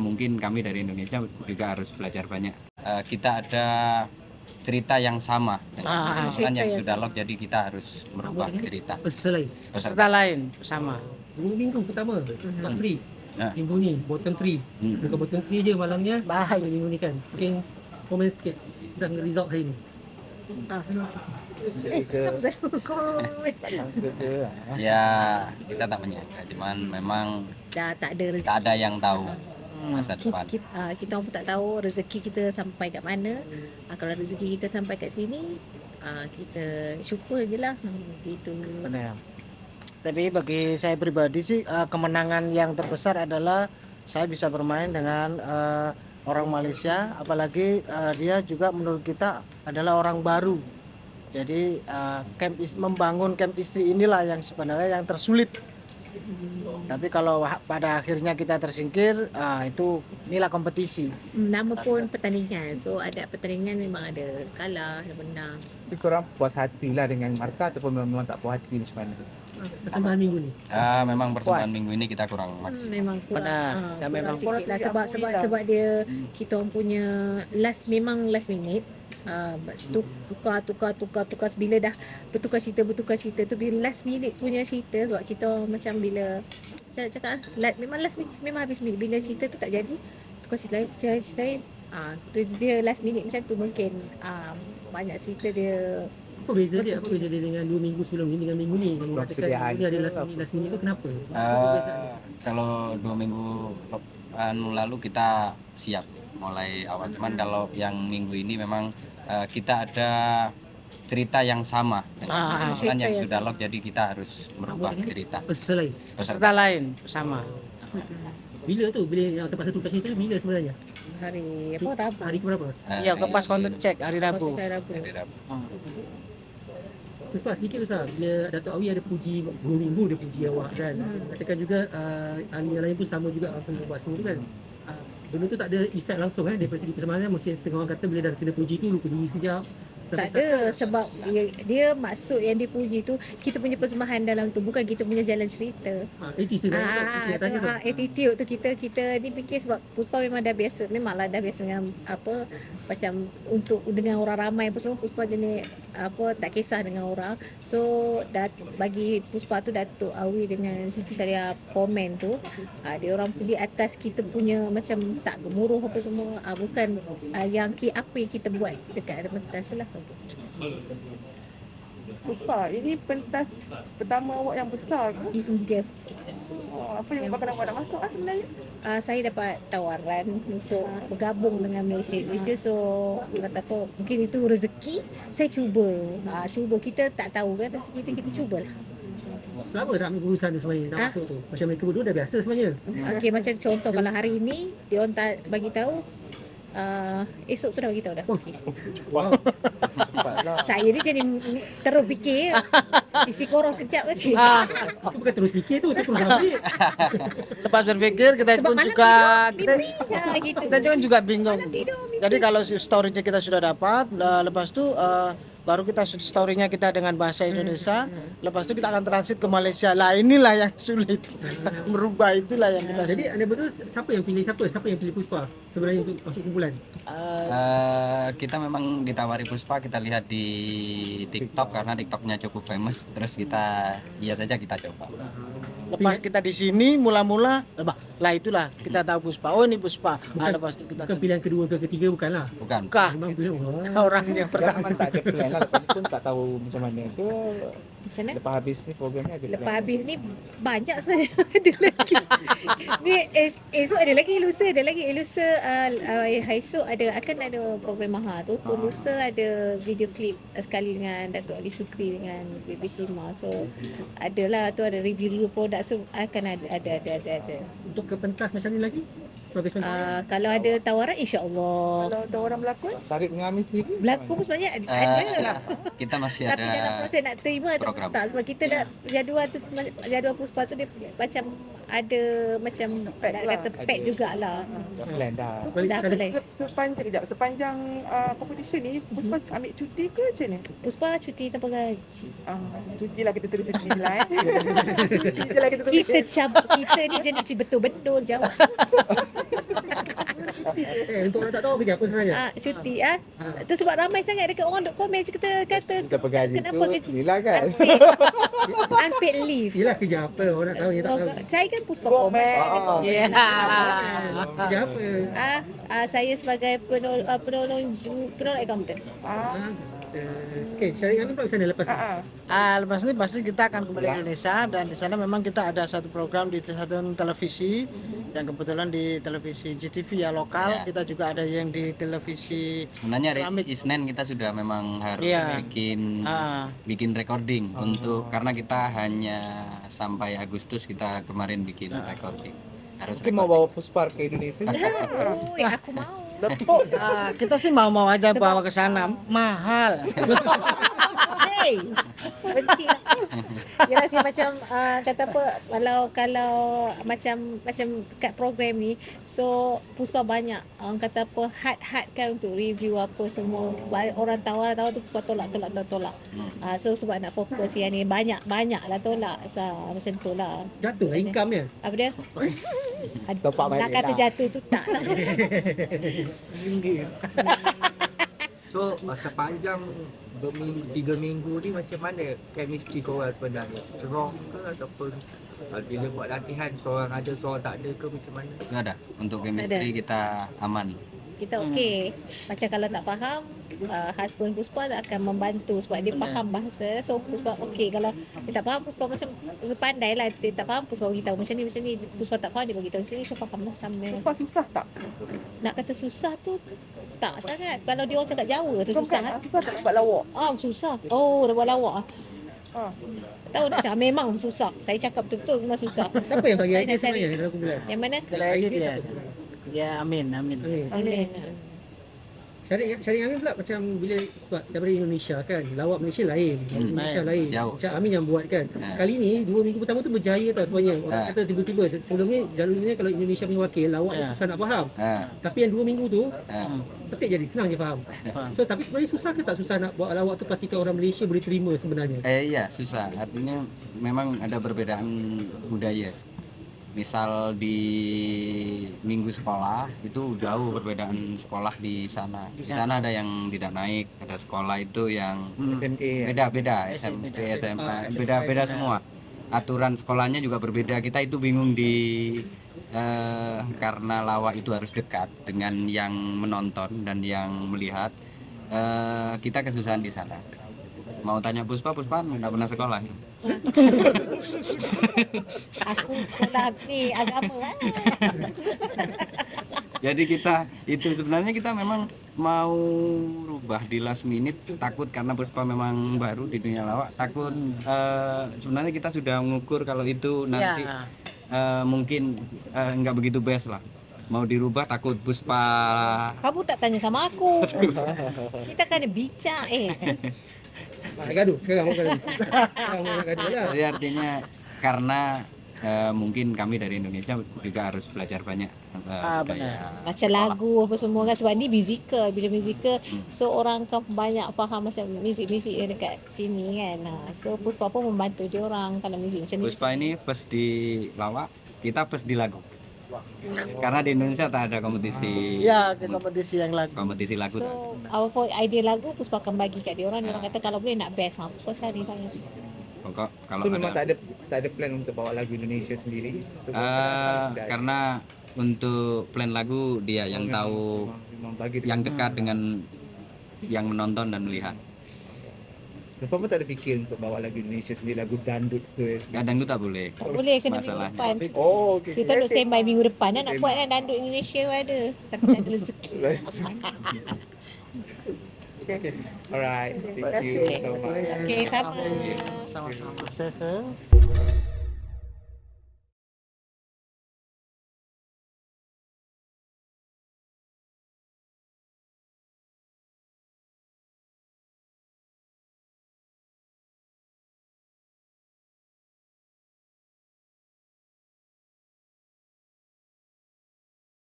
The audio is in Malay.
mungkin kami dari Indonesia juga harus belajar banyak. Kita ada cerita yang sama dengan cerita yang yang sudah lock, jadi kita harus merubah cerita. Peserta lain sama. Minggu pertama top 3. Ya. Minggu ni bottom 3. Dekat bottom 3 je malamnya. Bahaya. Minggu ni kan. Mungkin komen sikit tentang result hari ni. Siapa saya komen? Ya, kita tak menyangka, cuman memang Dah tak ada rezeki. tak ada yang tahu masa depan. Kita pun tak tahu rezeki kita sampai kat mana. Kalau rezeki kita sampai kat sini, kita syukur je lah. Gitu. Benar. Tapi bagi saya pribadi sih kemenangan yang terbesar adalah saya bisa bermain dengan orang Malaysia, apalagi dia juga menurut kita adalah orang baru. Jadi membangun camp istri inilah yang sebenarnya yang tersulit. Tapi kalau pada akhirnya kita tersingkir, inilah kompetisi. Nama pun pertandingan. So ada pertandingan memang ada kalah, ada menang. Tapi korang puas hati lah dengan markah ataupun memang tak puas hati macam mana? Persembahan minggu ni. Memang persembahan minggu ini kita kurang maksimal. Memang kurang. Benar. Kurang Memang sikit lah sebab dia kita orang punya last minute. Tukar bila dah bertukar cerita tu bila last minute punya cerita, sebab kita macam bila saya cakap memang last minute, memang habis minute, bila cerita tu tak jadi tukar cerita lain, dia last minute macam tu. Mungkin banyak cerita dia. Apa beza dia dengan 2 minggu sebelum ni dengan minggu ni? Persediaan Ni ada last minute tu kenapa? Kalau 2 minggu lalu kita siap mulai awal, cuman kalau yang minggu ini memang kita ada cerita yang sama dengan yang sudah lock, jadi kita harus merubah cerita. Peserta lain sama. Bila yang terpaksa tukar cerita bila sebenarnya? Hari apa? Rabu. Hari berapa? Iya, pas konten cek hari Rabu. Ustaz, sedikit Ustaz, bila Dato' Awi ada puji 2 minggu dia puji awak kan. Katakan juga ahli yang lain pun sama juga apa yang buat semua tu kan. Benda tu tak ada efek langsung daripada segi persembahan. Mungkin setengah orang kata bila dah kena puji tu lupa diri sekejap. Tak ada, sebab dia maksud yang dipuji tu kita punya persembahan dalam tu, bukan kita punya jalan cerita. Attitude tu kita ni fikir, sebab Puspa memang dah biasa, memanglah dah biasa dengan apa, macam untuk dengan orang ramai apa semua. Puspa jenis apa, tak kisah dengan orang. So bagi Puspa tu Dato' Awi dengan Siti Salia komen tu, dia orang di atas kita punya macam tak gemuruh apa semua, bukan yang apa yang kita buat dekat pentas lah. Puspa, ini pentas pertama awak yang besar ke? Ya. Apa yang menyebabkan awak nak masuk sebenarnya? Saya dapat tawaran untuk bergabung dengan Malaysia Indonesia. So kata apa, mungkin itu rezeki. Saya cuba. Kita tak tahu kan rezeki kita cubalah. Kenapa nak ambil keputusan tu sebenarnya nak masuk tu? Macam mereka berdua dah biasa sebenarnya. Okey, macam contoh kalau hari ini dia orang bagi tahu, esok tu dah bagi tahu dah. Okey. Wow. Saya ni jadi terus fikir, isi koros kejap ke cik. Aku bukan terus fikir tu terus ambil. Lepas berpikir kita Sebab pun malam juga gitu. kita juga bingung. Malam tidur, mimpi. Jadi kalau story-nya kita sudah dapat, lepas tu baru kita story-nya kita dengan bahasa Indonesia, lepas tu kita akan transit ke Malaysia. Lah inilah yang sulit. Merubah itulah yang kita Jadi anda berdua siapa yang pilih Puspa sebenarnya untuk masuk kumpulan? Kita memang ditawari Puspa, kita lihat di TikTok karena TikToknya cukup famous, terus kita coba. Lepas kita di sini mula-mula lah itulah kita tahu Puspa. Oh ini Puspa. Lepas itu kita bukan pilihan kedua ke ketiga, bukanlah. Bukan. Memang pilih orang yang pertama. Memang tak ada plan lah. Lepas ni pun tak tahu macam mana ke. Macam mana? Lepas habis ni programnya ada Lepas plan. habis ni banyak sebenarnya. Ada lagi. Ni esok ada lagi, lusa ada lagi. Lusa esok akan ada program Maha tu. Lusa ada video klip sekali dengan Dato' Ali Shukri dengan Baby Shima. So adalah tu, ada review produk, so akan ada. Untuk ke pentas macam ni lagi? Kalau ada tawaran, insya-Allah. Kalau tawaran berlakon? Sarip dengan Amin sendiri? Berlakon pun sebenarnya ada. Kita masih Tapi dalam ada proses nak terima atau program. tak, sebab kita dah jadual Puspa tu dia macam ada macam nak kata pack jugalah. Dah plan dah. Dah apply. Sepanjang competition ni Puspa ambil cuti ke macam ni? Puspa cuti tanpa gaji. Cuti lah, kita terus cuti lah. Cuti je lah kita terus. Kita ni jenis betul-betul jawab. kau kerja apa sebenarnya? Cuti Ah. tu sebab ramai sangat dekat orang duk komen kata Kita pegaji kenapa tu kerja Lila kan. unpaid leave. Yelah kerja apa? Orang nak tahu, dia tak tahu. Saya kan Puspa Go Komar. back. Ya. Kerja apa? Saya sebagai penolong accountant. Ah. Okey, Syariah Amin pula macam mana lepas ni? Lepas ini pasti kita akan kembali ke Indonesia dan di sana memang kita ada satu program di satu televisi yang kebetulan di televisi GTV ya lokal. Ya. Kita juga ada yang di televisi Sebenarnya Islamik. Isnin kita sudah memang harus Iya. bikin recording untuk karena kita hanya sampai Agustus kita kemarin bikin recording. Harus Mungkin mau recording. bawa Puspar ke Indonesia. Aku mau. Lepuk. Kita sih mau aja Sebab- bawa ke sana, mahal. Hey, benci lah. Yelah sih macam kata apa, kalau macam kat program ni, so Puspa banyak orang kata apa hard kan untuk review apa semua. Orang tahu tu Puspa tolak. So sebab nak fokus yang ni banyak lah tolak. Macam tu lah. Jatuh lah income dia. Apa dia? Topak balik Nak kata lah. jatuh tu tak lah. Singgir. So sepanjang 3 minggu ni macam mana chemistry korang sebenarnya? Strong ke ataupun bila buat latihan seorang ada seorang tak ada ke macam mana? Itu ada. Untuk chemistry kita aman. Kita okey. Macam kalau tak faham, husband Puspa akan membantu sebab dia faham bahasa. So Puspa okey. Kalau dia tak faham, Puspa macam pandai lah. Dia tak faham, Puspa beritahu macam ni. Puspa tak faham, dia beritahu macam ni. So faham lah sama. Puspa susah tak? Nak kata susah tu tak sangat. Kalau dia orang cakap Jawa tu susah. Susah tak buat lawak? Susah. Oh, dah buat lawak. Ah. Tahu nak cakap memang susah. Saya cakap betul-betul memang susah. Siapa yang bagi Saya idea nak cari. sebenarnya dalam kumpulan? Yang mana? Lagi dia. Ya, amin. Amin. Amin. Syariah Amin pula macam bila sebab daripada Indonesia kan, lawak Malaysia lain, Indonesia lain. Jauh. Macam Amin yang buat kan. Ha. Kali ni 2 minggu pertama tu berjaya tau sebenarnya. Orang Ha. kata tiba-tiba sebelum ni jalurnya kalau Indonesia punya wakil lawak tu Ya. susah nak faham. Tapi yang 2 minggu tu petik jadi senang je faham. Faham. So tapi sebenarnya susah ke tak susah nak buat lawak tu pastikan orang Malaysia boleh terima sebenarnya. Iya susah. Artinya memang ada perbedaan budaya. Misal di minggu sekolah itu jauh perbedaan sekolah di sana. Di sana ada yang tidak naik, ada sekolah itu yang SMA. beda-beda, SMP, SMA, beda-beda Beda. semua. Aturan sekolahnya juga berbeda. Kita itu bingung karena lawak itu harus dekat dengan yang menonton dan yang melihat. Kita kesusahan di sana. Mau tanya Puspa nggak pernah sekolah. Aku sekolah ni agama lah. Jadi kita itu sebenarnya kita memang mau rubah di last minute, takut karena Puspa memang baru di dunia lawak, takut sebenarnya kita sudah mengukur kalau itu nanti mungkin nggak begitu best lah. Mau dirubah takut Puspa. Kamu tak tanya sama aku. Kita kan bijak Gaduh sekarang mau gaduh. Sekarang mau gaduh lah. Jadi artinya karena mungkin kami dari Indonesia juga harus belajar banyak budaya macam sekolah. lagu apa semua kan sebab ni musical, bila musical so orang kan banyak faham macam muzik-muzik yang dekat sini kan. So Puspa pun membantu dia orang kalau muzik macam ni. Puspa ini first di lawak, kita first di lagu. Karena di Indonesia tak ada kompetisi. Ya, di kompetisi yang lagu. Kompetisi lagu. tak ada. So apa idea lagu Puspa akan bagi kat dia orang. Dia orang kata kalau boleh nak best Puspa cari lah yang best. Pokok kalau So memang ada tak ada plan untuk bawa lagu Indonesia sendiri. karena untuk plan lagu dia yang tahu, memang bagi yang dekat dengan yang menonton dan melihat. Lepas pun tak ada fikir untuk bawa lagu Indonesia sendiri, lagu dandut ke. Kadang itu tak boleh. Tak boleh kena minggu Masalahnya. depan. Oh, okay. Kita duk standby minggu depan nak buat kan dandut Indonesia pun ada. Tapi tak ada rezeki. Alright, thank you so much. Okay, sama. Sama-sama.